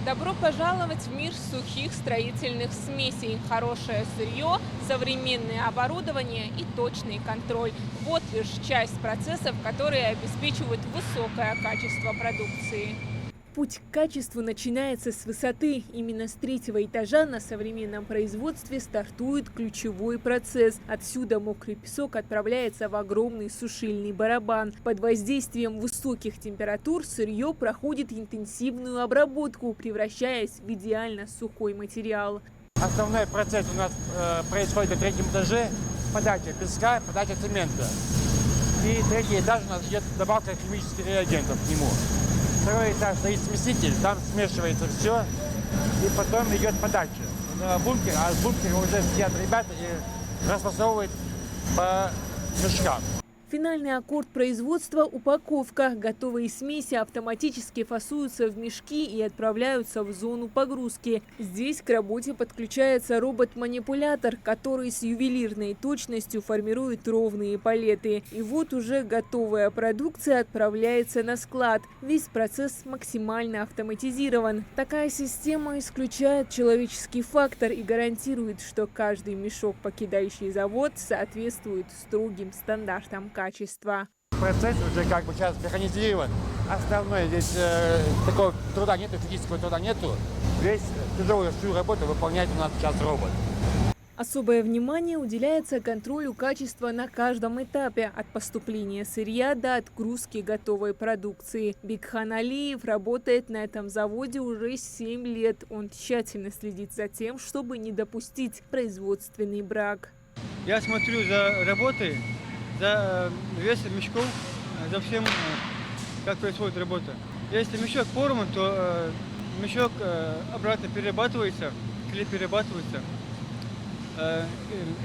Добро пожаловать в мир сухих строительных смесей. Хорошее сырье, современное оборудование и точный контроль. Вот лишь часть процессов, которые обеспечивают высокое качество продукции. Путь к качеству начинается с высоты. Именно с третьего этажа на современном производстве стартует ключевой процесс. Отсюда мокрый песок отправляется в огромный сушильный барабан. Под воздействием высоких температур сырье проходит интенсивную обработку, превращаясь в идеально сухой материал. Основной процесс у нас происходит на третьем этаже. Подача песка, подача цемента. И третий этаж у нас идет добавка химических реагентов к нему. Второй этаж стоит смеситель, там смешивается все, и потом идет подача на бункер, а в бункере уже сидят ребята и расфасовывают по мешкам. Финальный аккорд производства – упаковка. Готовые смеси автоматически фасуются в мешки и отправляются в зону погрузки. Здесь к работе подключается робот-манипулятор, который с ювелирной точностью формирует ровные палеты. И вот уже готовая продукция отправляется на склад. Весь процесс максимально автоматизирован. Такая система исключает человеческий фактор и гарантирует, что каждый мешок, покидающий завод, соответствует строгим стандартам качества. Процесс уже как бы сейчас механизирован. Основной здесь такого труда нету, физического труда нету. Весь тяжелую всю работу выполняет у нас сейчас робот. Особое внимание уделяется контролю качества на каждом этапе, от поступления сырья до отгрузки готовой продукции. Бигхан Алиев работает на этом заводе уже 7 лет. Он тщательно следит за тем, чтобы не допустить производственный брак. Я смотрю за работой, за весом мешков, за всем, как происходит работа. Если мешок порван, то мешок обратно перерабатывается, клей перерабатывается.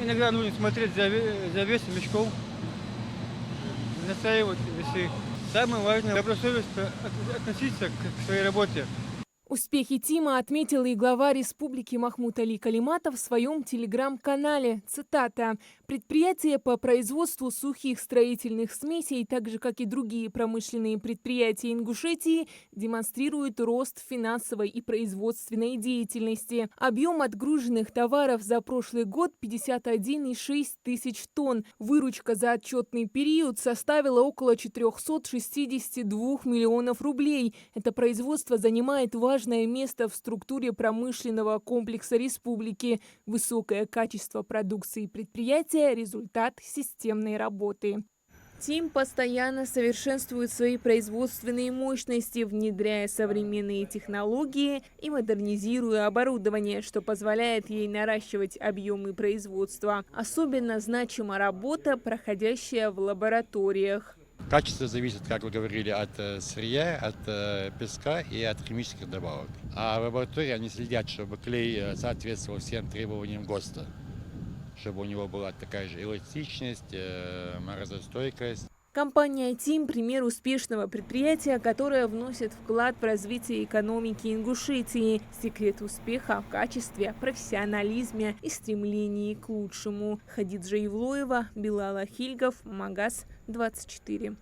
Иногда нужно смотреть за весом мешков, настраивать весы. Самое важное – добросовестно относиться к своей работе. Успехи ТИМа отметил и глава республики Махмуд Али Калиматов в своем телеграм-канале. Цитата. «Предприятие по производству сухих строительных смесей, так же как и другие промышленные предприятия Ингушетии, демонстрируют рост финансовой и производственной деятельности. Объем отгруженных товаров за прошлый год 51,6 тысяч тонн. Выручка за отчетный период составила около 462 миллионов рублей. Это производство занимает важное место в структуре промышленного комплекса республики. Высокое качество продукции предприятия – результат системной работы». ТИМ постоянно совершенствует свои производственные мощности, внедряя современные технологии и модернизируя оборудование, что позволяет ей наращивать объемы производства. Особенно значима работа, проходящая в лабораториях. Качество зависит, как вы говорили, от сырья, от песка и от химических добавок. А в лаборатории они следят, чтобы клей соответствовал всем требованиям ГОСТа, чтобы у него была такая же эластичность, морозостойкость. Компания ТИМ – пример успешного предприятия, которое вносит вклад в развитие экономики Ингушетии. Секрет успеха в качестве, профессионализме и стремлении к лучшему. Хадиджа Евлоева, Билал Ахильгов, Магаз 24.